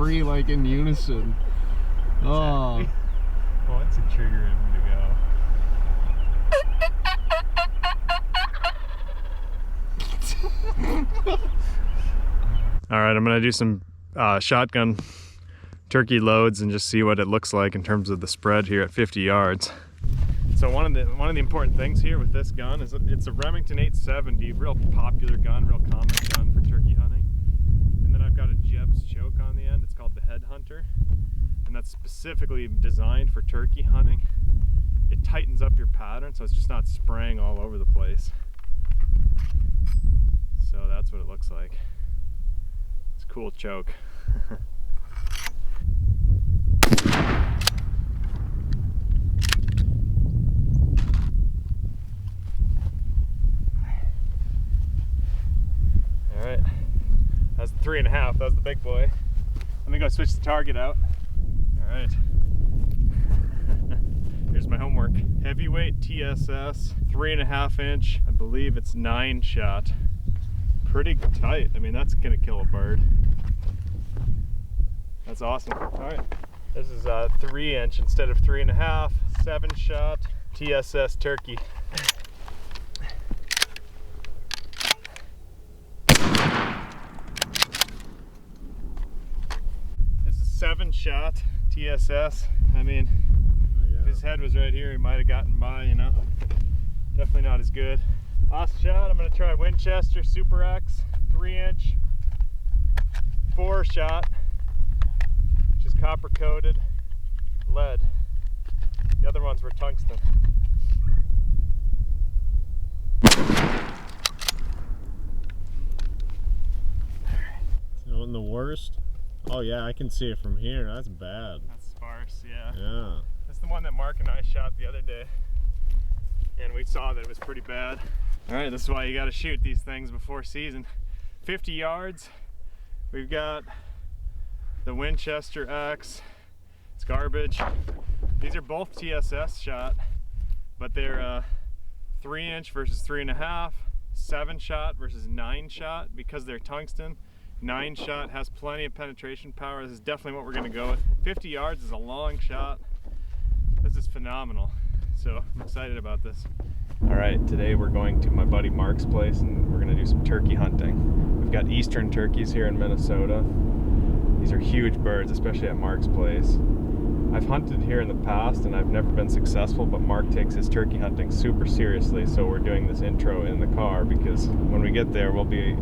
three like in unison. Exactly. Oh. What's a trigger him to go? All right, I'm gonna do some shotgun turkey loads and just see what it looks like in terms of the spread here at 50 yards. So one of the important things here with this gun is it's a Remington 870, real popular gun, real common gun for turkey hunting. And then I've got a Jeb's choke on the end. It's called the Headhunter, and that's specifically designed for turkey hunting. It tightens up your pattern so it's just not spraying all over the place. So that's what it looks like. It's a cool choke. Alright, that's the 3.5, that was the big boy. Let me go switch the target out. Alright. Here's my homework. Heavyweight TSS, 3.5 inch, I believe it's 9 shot. Pretty tight. I mean, that's gonna kill a bird. That's awesome. Alright. This is 3 inch instead of 3.5, 7 shot TSS turkey. This is 7 shot TSS. I mean, if his head was right here, he might have gotten by, you know. Definitely not as good. Last shot, I'm gonna try Winchester Super X, 3 inch, 4 shot, which is copper coated lead. The other ones were tungsten. So in the worst? Oh yeah, I can see it from here. That's bad. That's sparse, yeah. Yeah. That's the one that Mark and I shot the other day, and we saw that it was pretty bad. All right, this is why you got to shoot these things before season. 50 yards. We've got the Winchester X. It's garbage. These are both TSS shot, but they're 3 inch versus 3.5, 7 shot versus 9 shot because they're tungsten. 9 shot has plenty of penetration power. This is definitely what we're gonna go with. 50 yards is a long shot. This is phenomenal. So I'm excited about this. All right, today we're going to my buddy Mark's place and we're gonna do some turkey hunting. We've got eastern turkeys here in Minnesota. These are huge birds, especially at Mark's place. I've hunted here in the past and I've never been successful, but Mark takes his turkey hunting super seriously, so we're doing this intro in the car because when we get there we'll be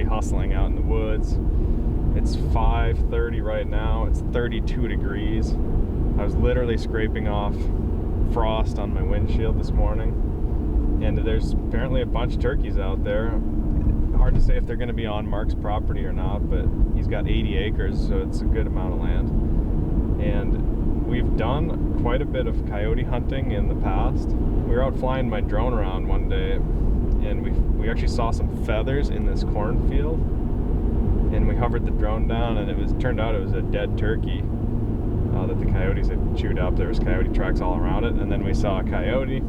hustling out in the woods. It's 5:30 right now, it's 32 degrees. I was literally scraping off frost on my windshield this morning, and there's apparently a bunch of turkeys out there. Hard to say if they're going to be on Mark's property or not, but he's got 80 acres, so it's a good amount of land. And we've done quite a bit of coyote hunting in the past. We were out flying my drone around one day, and we actually saw some feathers in this cornfield, and we hovered the drone down, and turned out it was a dead turkey that the coyotes had chewed up. There was coyote tracks all around it, and then we saw a coyote.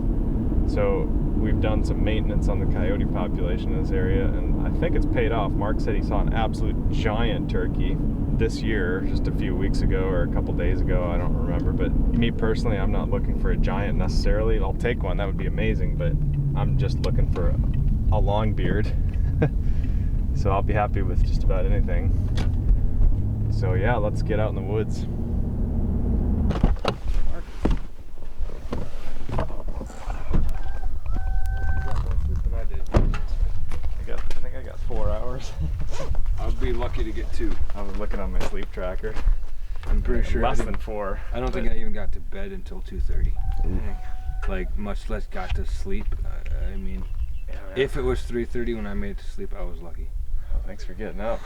So we've done some maintenance on the coyote population in this area, and I think it's paid off. Mark said he saw an absolute giant turkey this year, just a few weeks ago or a couple days ago, I don't remember. But me personally, I'm not looking for a giant necessarily. I'll take one, that would be amazing, but I'm just looking for a long beard. So I'll be happy with just about anything. So yeah, let's get out in the woods. I think I got 4 hours. I'd be lucky to get 2. I was looking on my sleep tracker. I'm pretty sure less than 4. I don't think I even got to bed until 2:30. Like, much less got to sleep. I mean, yeah, if it was 3:30 when I made it to sleep, I was lucky. Well, thanks for getting up.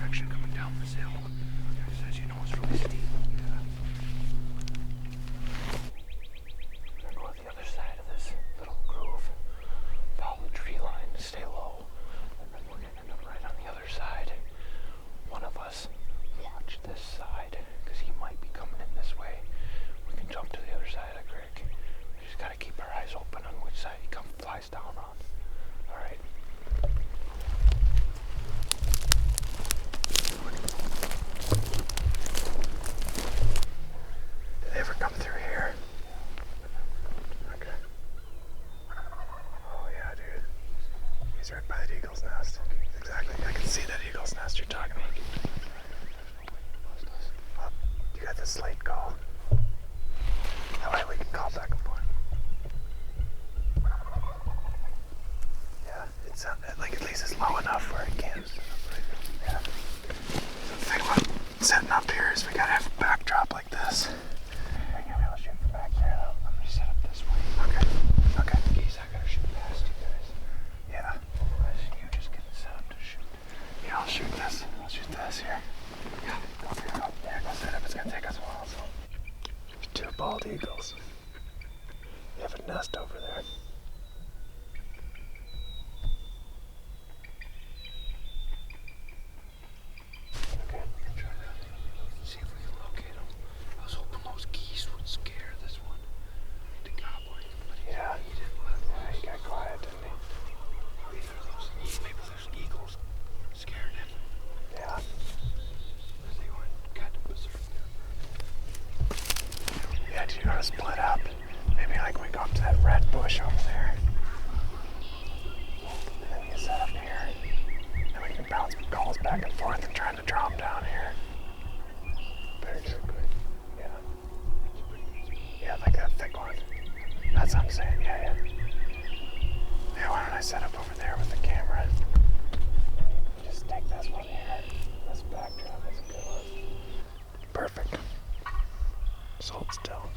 section coming down this hill. Because as you know, it's really steep. Go to the other side of this little groove. Follow the tree line, stay low. And then we're gonna end up right on the other side. One of us watch this side, because he might be coming in this way. We can jump to the other side of the creek. We just gotta keep our eyes open on which side he flies down on. Alright. Did they ever come through here? Okay. Oh yeah, dude. He's right by that eagle's nest. Exactly. I can see that eagle's nest you're talking about. Oh, you got the slate call. That way we can call back and forth. Yeah, it's like at least it's low enough where it can. Yeah. So the thing about setting up here is we gotta have a backdrop like this. I can't be able to shoot from back there though. I'm gonna set up this way. Okay. Okay. Geez, I gotta shoot past you guys. Yeah. I see you just getting set up to shoot. Yeah, I'll shoot this. I'll shoot this here. Yeah. Okay, go. Yeah, go set up. It's gonna take us a while, so. There's two bald eagles. They have a nest over there. Okay. Try to see if we can locate them. I was hoping those geese would scare this one. The gobbler. But he didn't let them. Yeah, he got quiet, didn't he? Maybe those eagles scared him. Yeah. They went kind of berserk. Yeah, do you want to split up? Maybe like we go up to that red bush over there. And then you set up here. And we can bounce calls back and forth and trying to draw them down here. Very good. Yeah. Yeah, like that thick one. That's what I'm saying, yeah. Yeah, why don't I set up over there with the camera? And you just take this one here. This backdrop is a good one. Perfect. Just hold still.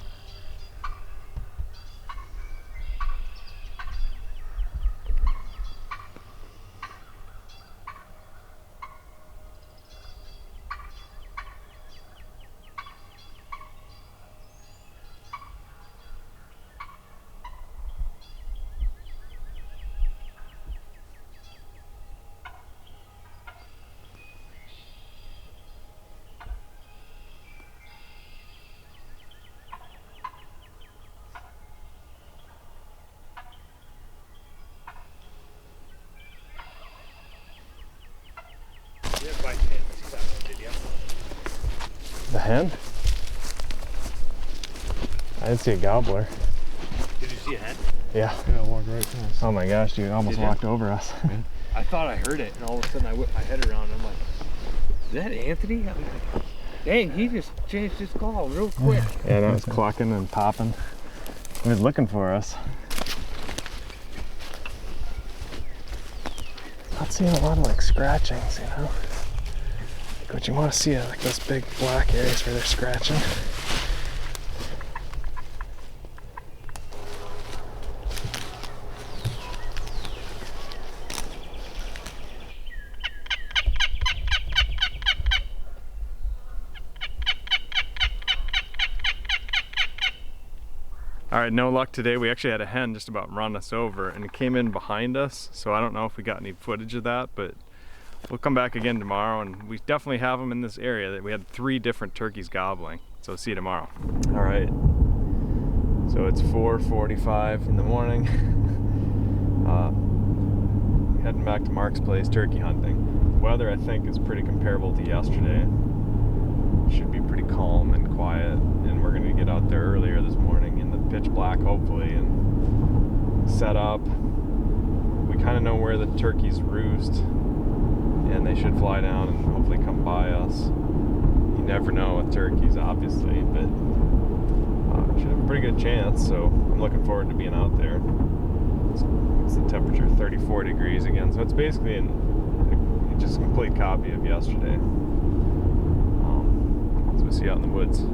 The hen? I didn't see a gobbler. Did you see a hen? Yeah. Yeah, I walked right past. Oh my gosh, dude, almost walked over us. I thought I heard it, and all of a sudden I whipped my head around, and I'm like, is that Anthony? I'm like, dang, he just changed his call real quick. Yeah, that was clucking and popping. He was looking for us. Not seeing a lot of like scratchings, you know. What you want to see are like those big black areas where they're scratching. All right, no luck today. We actually had a hen just about run us over, and it came in behind us, so I don't know if we got any footage of that, but we'll come back again tomorrow, and we definitely have them in this area. That we had 3 different turkeys gobbling, so see you tomorrow. All right, so it's 4:45 in the morning. Heading back to Mark's place, turkey hunting. Weather, I think, is pretty comparable to yesterday. Should be pretty calm and quiet, and we're gonna get out there earlier this morning in the pitch black, hopefully, and set up. We kind of know where the turkeys roost, and they should fly down and hopefully come by us. You never know with turkeys, obviously, but should have a pretty good chance, so I'm looking forward to being out there. It's the temperature 34 degrees again, so it's basically just a complete copy of yesterday. So we'll see you out in the woods.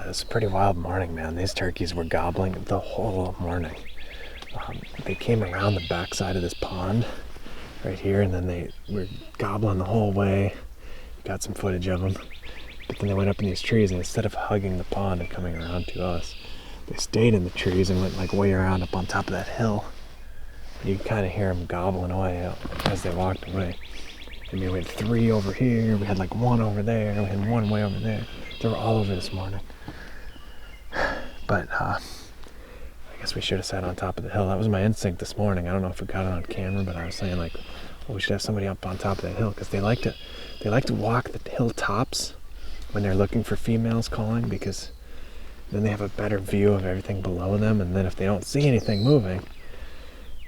It's a pretty wild morning, man. These turkeys were gobbling the whole morning. They came around the backside of this pond right here, and then they were gobbling the whole way. Got some footage of them. But then they went up in these trees, and instead of hugging the pond and coming around to us, they stayed in the trees and went like way around up on top of that hill. You could kind of hear them gobbling away as they walked away. And we had 3 over here, we had like 1 over there, we had 1 way over there. They were all over this morning. But I guess we should have sat on top of the hill. That was my instinct this morning. I don't know if we got it on camera, but I was saying like, well, we should have somebody up on top of that hill, because they like to walk the hilltops when they're looking for females calling, because then they have a better view of everything below them, and then if they don't see anything moving,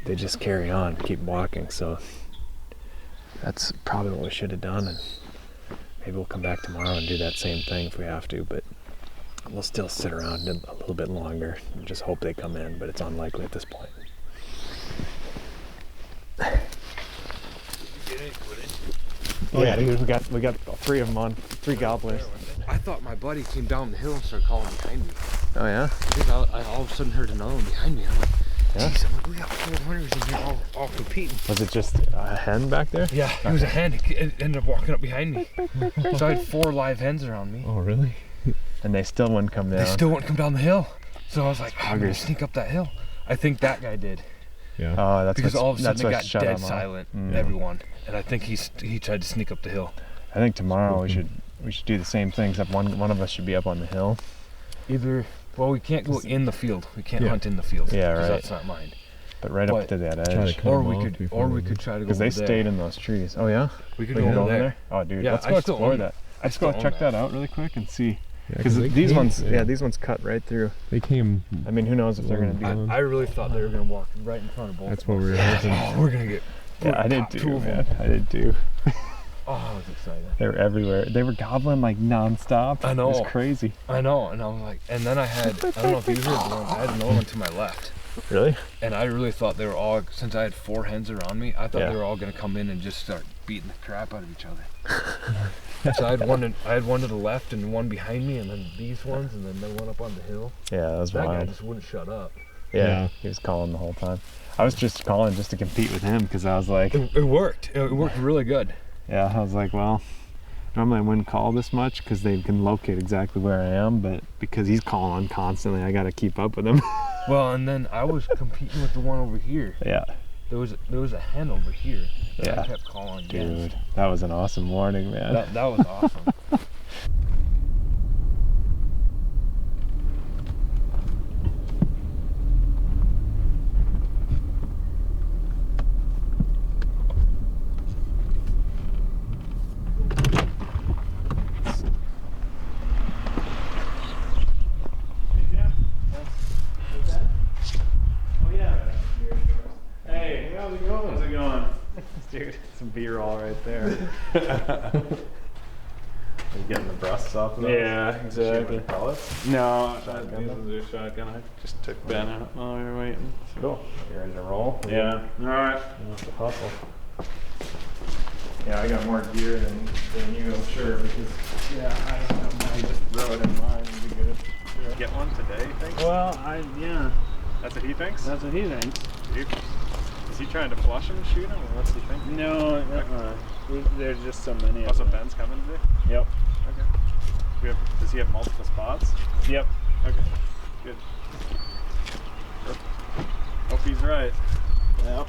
they just carry on and keep walking. So that's probably what we should have done, and maybe we'll come back tomorrow and do that same thing if we have to, but we'll still sit around a little bit longer and just hope they come in, but it's unlikely at this point. Oh yeah, dude, we got 3 of them on, 3 gobblers. I thought my buddy came down the hill and started calling behind me. Oh yeah? I think I all of a sudden heard another one behind me. I'm like, Yeah? geez, I'm like, we got 4 hunters in here all competing. Was it just a hen back there? Yeah, it was a hen. It ended up walking up behind me. So I had 4 live hens around me. Oh really? And they still wouldn't come down. They still wouldn't come down the hill. So I was like, I'm gonna sneak up that hill. I think that guy did. Yeah. Oh, that's because all of a sudden it got shut dead him off. silent, everyone. And I think he tried to sneak up the hill. I think tomorrow we should do the same thing, except one of us should be up on the hill. Well, we can't go in the field. We can't hunt in the field. Yeah, right. That's not mine. But right up to that edge. Or we could try to go because they stayed in those trees. Oh yeah. We could go over there. Oh dude, yeah, let's go explore that. Let's go check that out really quick and see. Because these ones cut right through. They came. I mean, who knows if they're gonna do. I really thought they were gonna walk right in front of both. That's what we were hoping. Oh, we're gonna get. Yeah, I did too, man. I did too. Oh, I was excited. They were everywhere. They were gobbling like nonstop. I know. It was crazy. I know, and I was like, and then I don't know if you heard the one. I had another one to my left. Really? And I really thought they were all, since I had 4 hens around me, I thought they were all gonna come in and just start beating the crap out of each other. So I had one to the left and one behind me, and then these ones, and then they went up on the hill. Yeah, that was that wild. guy just wouldn't shut up. Yeah, he was calling the whole time. I was just calling just to compete with him because I was like... It worked. It worked really good. Yeah, I was like, well, normally I wouldn't call this much because they can locate exactly where I am, but because he's calling constantly, I got to keep up with him. Well, and then I was competing with the one over here. Yeah. There was a hen over here that I kept calling. Dude, that was an awesome morning, man. That was awesome. Dude, some B-roll right there. Are you getting the breasts off of those? Yeah, exactly. Pellets? No, Shotgun them? these are shotgun. I just took Ben out while we were waiting. So. Cool. You ready to roll? Yeah. All right. Let's hustle. Yeah, I got more gear than you, I'm sure, because I don't have mine. Just throw it in mine and be good. Yeah. Get one today, you think? Well, yeah. That's what he thinks? That's what he thinks. Is he trying to flush him and shoot him, or what's he thinking? No, there's just so many. Oh, so Ben's coming today? Yep. Okay. Does he have multiple spots? Yep. Okay. Good. Hope he's right. Yep.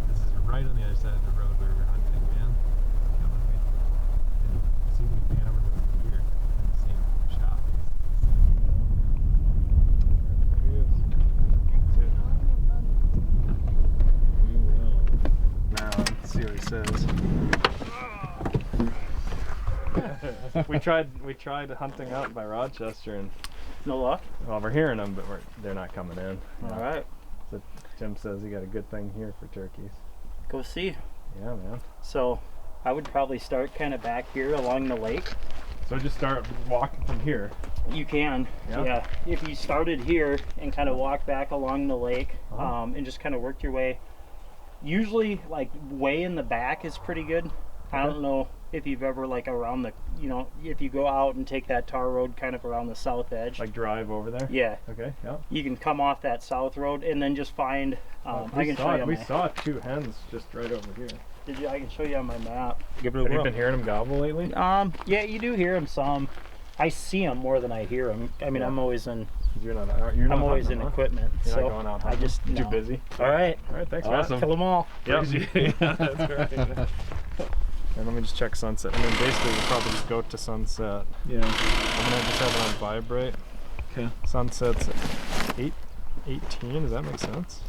This is right on the other side of the road where we're hunting, man. Killing me. And see, we hammered with the deer in the same shop. We will. Now, let's see what he says. we tried hunting out by Rochester, and No luck? well, we're hearing them, but they're not coming in. All right. So Tim says he got a good thing here for turkeys. Go see. Yeah, man. So I would probably start kind of back here along the lake. So just start walking from here. You can, Yeah? If you started here and kind of walk back along the lake, Uh-huh. and just kind of worked your way. Usually, like way in the back is pretty good. I don't know if you've ever like around the, if you go out and take that tar road kind of around the south edge. Like drive over there? Yeah, Okay, yeah. you can come off that south road and then just find. I can show you. We saw two hens just right over here. I can show you on my map. Give it Have you been hearing them gobble lately? Yeah, you do hear them some. I see them more than I hear them. I mean, Yeah. I'm always in. You're not always hunting in them, huh? equipment, You're so not going out I hunting? just Too no. busy. All right, All right, thanks, Awesome. kill them all. Yep. Yeah, that's right. And let me just check sunset, and then basically we'll probably just go to sunset. Yeah. I'm gonna just have it on vibrate. Okay. Sunset's at 8:18. Does that make sense?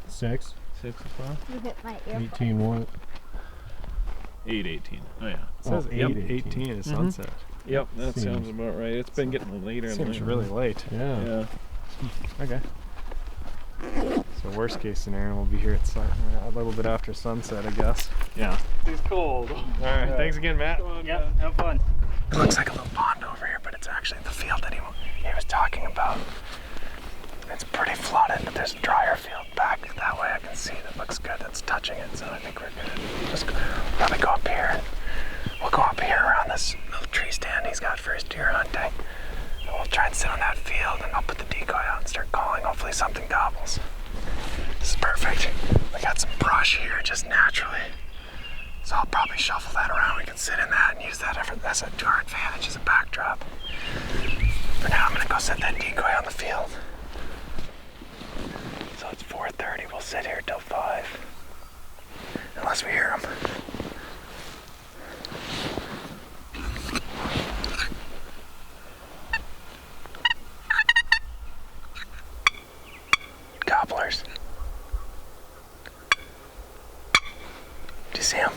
6 o'clock. You hit my ear. 18 what? 8:18. Oh yeah. It says 8:18. 8:18 is sunset. Yep, that Seems- sounds about right. It's been getting later and Seems later. really late. Yeah. Yeah. Okay. So worst case scenario, we'll be here at a little bit after sunset, I guess. Yeah. It's cold. All right. Thanks again, Matt. Yep, have fun. It looks like a little pond over here, but it's actually the field that he was talking about. It's pretty flooded, but there's a drier field back that way. I can see that looks good. That's touching it, so I think we're good. Just probably go up here. We'll go up here around this little tree stand he's got for his deer hunting. And we'll try and sit on that field, and I'll put the decoy out and start calling. Hopefully something gobbles. This is perfect. We got some brush here just naturally. So I'll probably shuffle that around. We can sit in that and use that to our advantage as a backdrop. For now, I'm gonna go set that decoy on the field. So it's 4:30. We'll sit here till 5. Unless we hear him. Gobblers. Do you see him?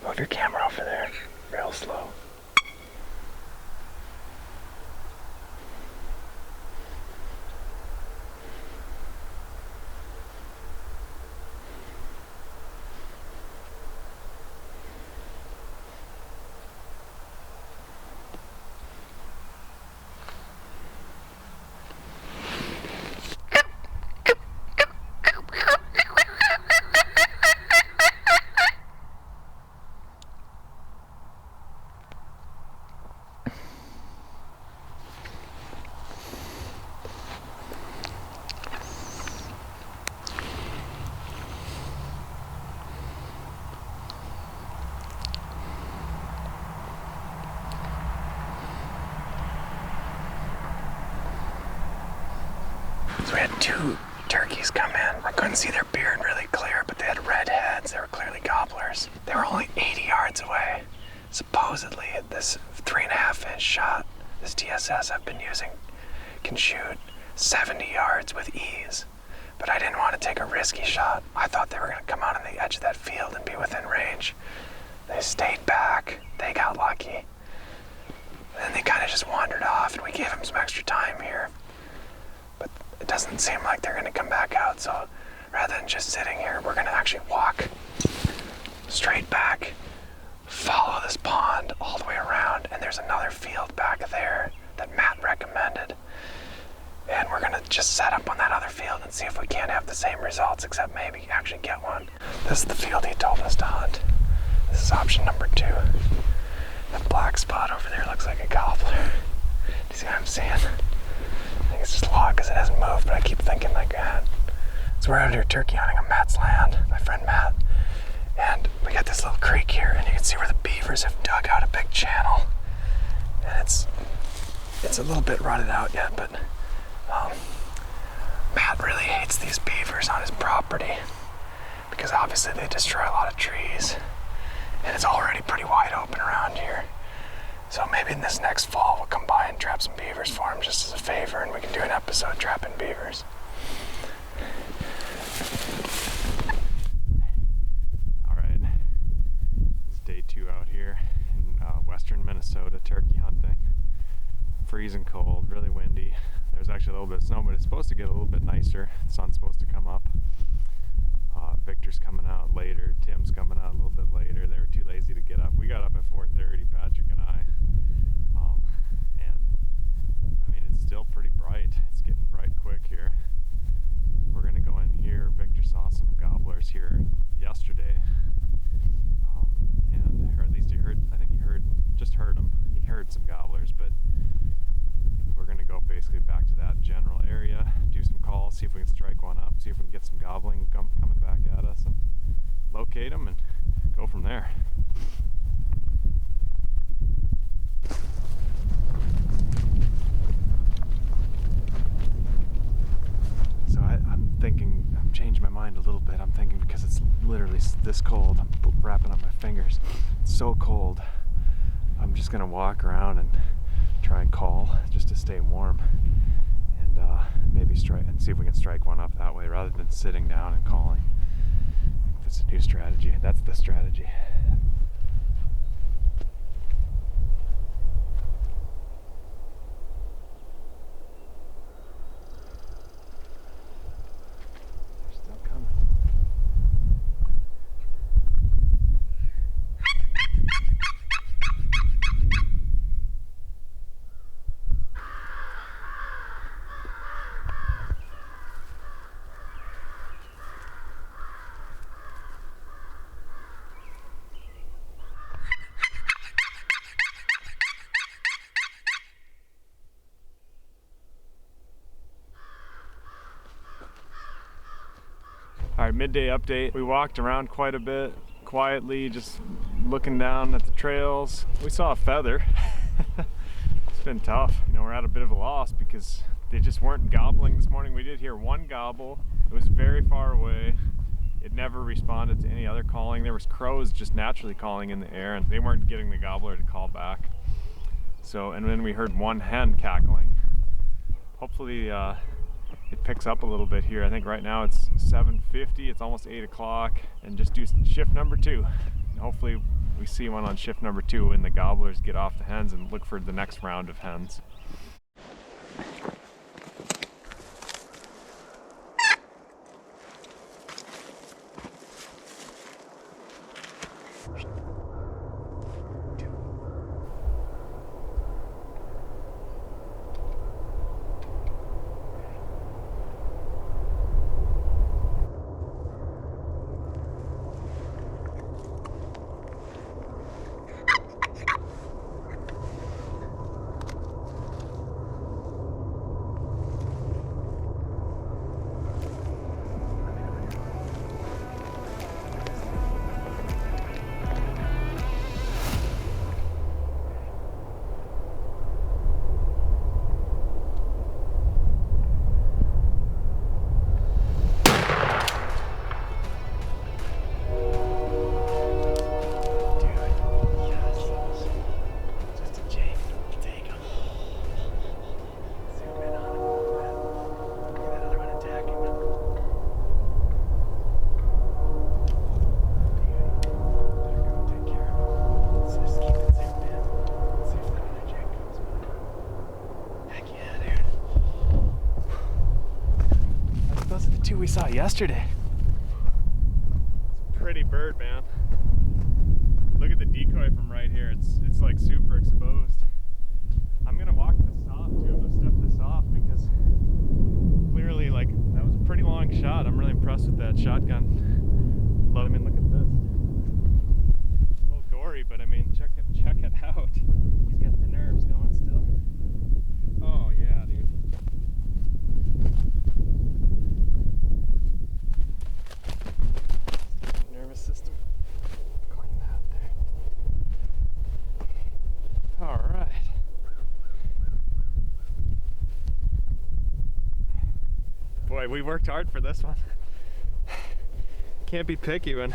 Move your camera over there, real slow. So we had 2 turkeys come in. I couldn't see their beard really clear, but they had red heads. They were clearly gobblers. They were only 80 yards away. Supposedly, this 3.5-inch shot, this DSS I've been using, can shoot 70 yards with ease. but I didn't want to take a risky shot. I thought they were going to come out on the edge of that field and be within range. They stayed back. They got lucky. And then they kind of just wandered off, and we gave them some extra time here. But it doesn't seem like they're going to come back out, so rather than just sitting here, we're going to actually walk straight back, follow this pond all the way around, and there's another field back there that Matt recommended. And we're gonna just set up on that other field and see if we can't have the same results, except maybe actually get one. This is the field he told us to hunt. This is option number 2. That black spot over there looks like a gobbler. Do you see what I'm saying? I think it's just log because it hasn't moved, but I keep thinking like that. So we're out here turkey hunting on Matt's land, my friend Matt. And we got this little creek here, and you can see where the beavers have dug out a big channel. And it's a little bit rutted out yet, but Matt really hates these beavers on his property because obviously they destroy a lot of trees, and it's already pretty wide open around here. So maybe in this next fall we'll come by and trap some beavers for him just as a favor, and we can do an episode trapping beavers. Alright, this is day 2 out here in western Minnesota turkey hunting. Freezing cold, really windy. There's actually a little bit of snow, but it's supposed to get a little bit nicer. The sun's supposed to come up. Victor's coming out later. Tim's coming out a little bit later. They were too lazy to get up. We got up at 4:30, Patrick and I. And I mean, it's still pretty bright. It's getting bright quick here. We're gonna go in here. Victor saw some gobblers here yesterday. Or at least he heard, I think he just heard them. He heard some gobblers, but we're going to go basically back to that general area, do some calls, see if we can strike one up, see if we can get some gobbling coming back at us, and locate them and go from there. So I'm thinking, I'm changing my mind a little bit. I'm thinking because it's literally this cold, I'm wrapping up my fingers. It's so cold. I'm just going to walk around and try and call just to stay warm, and maybe strike and see if we can strike one up that way rather than sitting down and calling. I think that's a new strategy. That's the strategy. They're still coming. Alright, midday update. We walked around quite a bit, quietly, just looking down at the trails. We saw a feather. It's been tough. You know, we're at a bit of a loss because they just weren't gobbling this morning. We did hear one gobble. It was very far away. It never responded to any other calling. There was crows just naturally calling in the air, and they weren't getting the gobbler to call back. So, and then we heard one hen cackling. Hopefully, it picks up a little bit here. I think right now it's 7:50, it's almost 8 o'clock, and just do shift number 2. And hopefully we see one on shift number 2 when the gobblers get off the hens and look for the next round of hens. we saw yesterday. It's a pretty bird, man. Look at the decoy from right here. It's like super exposed. I'm gonna walk this off too. I'm gonna step this off because clearly, like, that was a pretty long shot. I'm really impressed with that shotgun. I mean, look at this. A little gory, but I mean, check it out. He's got the nerves going still. Oh yeah, dude. Nervous system. Clean that there. All right. Boy, we worked hard for this one. Can't be picky when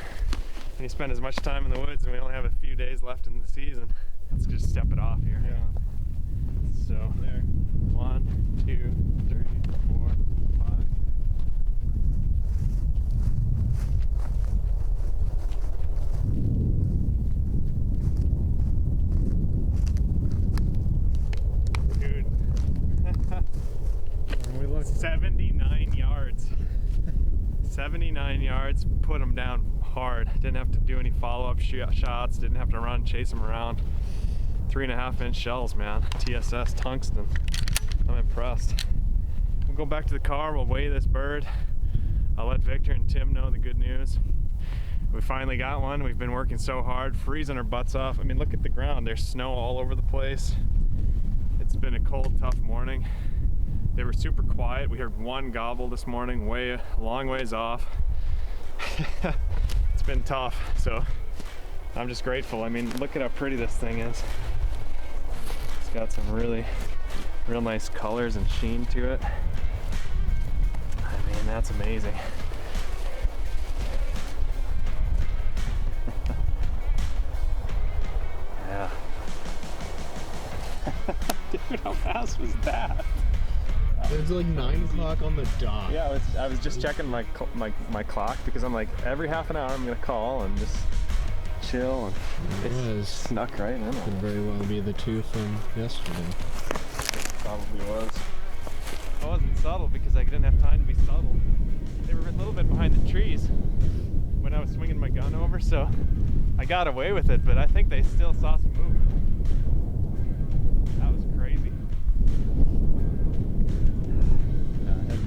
you spend as much time in the woods and we only have a few days left in the season. Let's just step it off here. Yeah. So there. 1, 2, 3, 4, 5. Dude. We look. 79 yards. 79 yards, put them down hard. Didn't have to do any follow-up shots, didn't have to run, chase them around. 3.5-inch shells, man. TSS tungsten. I'm impressed. We'll go back to the car, we'll weigh this bird. I'll let Victor and Tim know the good news. We finally got one. We've been working so hard, freezing our butts off. I mean, look at the ground. There's snow all over the place. It's been a cold, tough morning. They were super quiet. We heard one gobble this morning, long ways off. It's been tough, so I'm just grateful. I mean, look at how pretty this thing is. It's got some real nice colors and sheen to it. I mean, that's amazing. Yeah. Dude, how fast was that? It's like 9 o'clock on the dot. Yeah, I was just checking my clock because I'm like, every half an hour I'm gonna call and just chill, and it snuck right in. Could very well be the two from yesterday. Probably was. I wasn't subtle because I didn't have time to be subtle. They were a little bit behind the trees when I was swinging my gun over, so I got away with it, but I think they still saw some movement. That was crazy.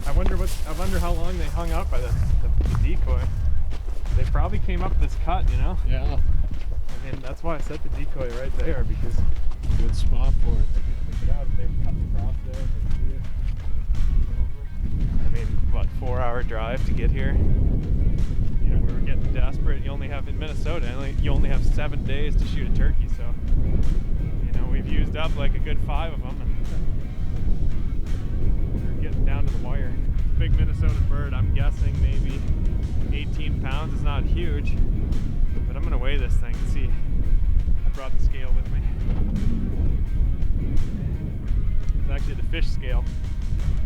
I wonder how long they hung up by the decoy. They probably came up this cut, you know? Yeah. I mean, that's why I set the decoy right there, because Good spot for it. they were cutting across there. I mean, what, 4-hour drive to get here? You know, we were getting desperate. You only have, in Minnesota, you only have 7 days to shoot a turkey, so, you know, we've used up like a good 5 of them. And we're getting down to the wire. Big Minnesota bird, I'm guessing maybe 18 pounds. Is not huge, but I'm gonna weigh this thing and see. I brought the scale with me. It's actually the fish scale.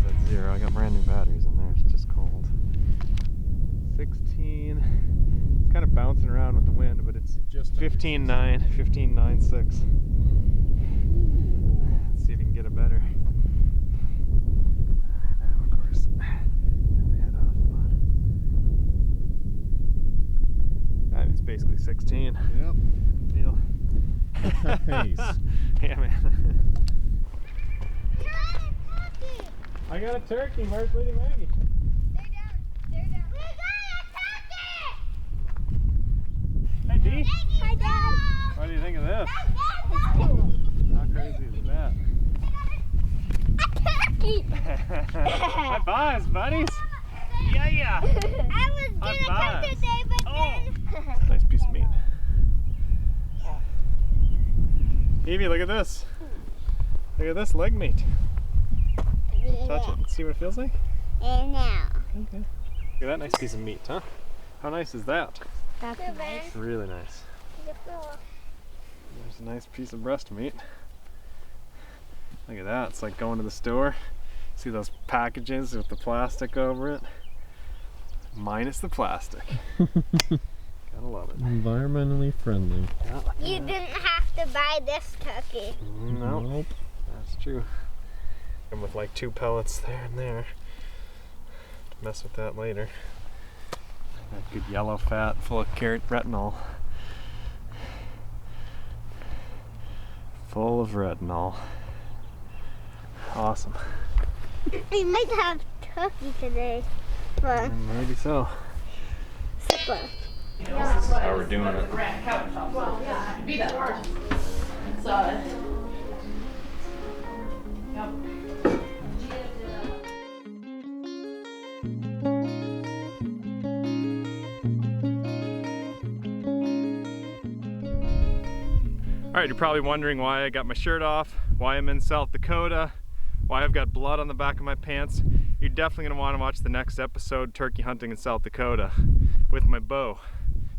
It's at 0. I got brand new batteries in there. It's just cold. 16. It's kind of bouncing around with the wind, but it's just 15.9, 15.96. Let's see if we can get a better. Now, of course, head off. It's basically 16. Yep. Deal. Nice. Yeah, man. I got a turkey. Where's Lady Maggie? They're down. We got a turkey! Hey, Dee. Hi, Dad. What do you think of this? Cool. How crazy is that? A turkey! High fives, buddies. Yeah, yeah. I was gonna come fives. today, but then... Nice piece of meat. Evie, look at this. Look at this leg meat. Touch it and see what it feels like. And now. Okay. Look at that nice piece of meat, huh? How nice is that? That's nice. Really nice. There's a nice piece of breast meat. Look at that. It's like going to the store. See those packages with the plastic over it? Minus the plastic. Gotta love it. Environmentally friendly. Yeah. You didn't have to buy this turkey. Nope. Nope. That's true. And with like 2 pellets there and there to mess with that later. That good yellow fat full of carrot retinol. Full of retinol. Awesome. We might have turkey today. But Maybe so. supper. This is how we're doing it. Alright, you're probably wondering why I got my shirt off, why I'm in South Dakota, why I've got blood on the back of my pants. You're definitely going to want to watch the next episode, turkey hunting in South Dakota, with my bow.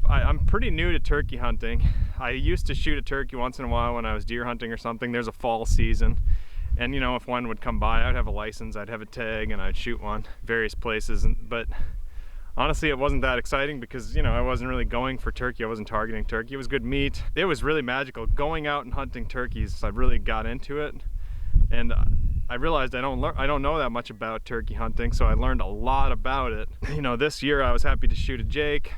I'm pretty new to turkey hunting. I used to shoot a turkey once in a while when I was deer hunting or something. There's a fall season. And you know, if one would come by, I'd have a license, I'd have a tag, and I'd shoot one various places. But honestly, it wasn't that exciting because, you know, I wasn't really going for turkey. I wasn't targeting turkey. It was good meat. It was really magical. Going out and hunting turkeys, I really got into it. And I realized I don't know that much about turkey hunting, so I learned a lot about it. You know, this year I was happy to shoot a Jake.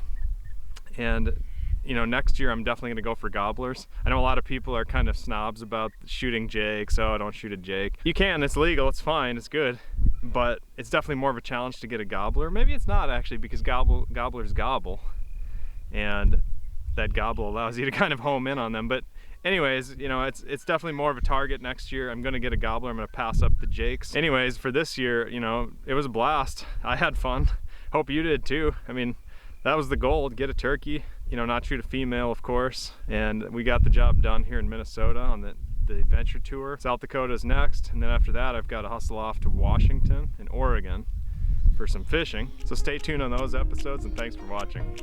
And you know, next year I'm definitely going to go for gobblers. I know a lot of people are kind of snobs about shooting jakes. Oh, don't shoot a jake. You can, it's legal, it's fine, it's good. But it's definitely more of a challenge to get a gobbler. Maybe it's not actually, because gobblers gobble. And that gobble allows you to kind of home in on them. But anyways, you know, it's definitely more of a target next year. I'm going to get a gobbler, I'm going to pass up the jakes. Anyways, for this year, you know, it was a blast. I had fun. Hope you did too. I mean, that was the goal, to get a turkey, you know, not shoot a female, of course. And we got the job done here in Minnesota on the adventure tour. South Dakota is next, and then after that I've got to hustle off to Washington and Oregon for some fishing. So stay tuned on those episodes, and thanks for watching.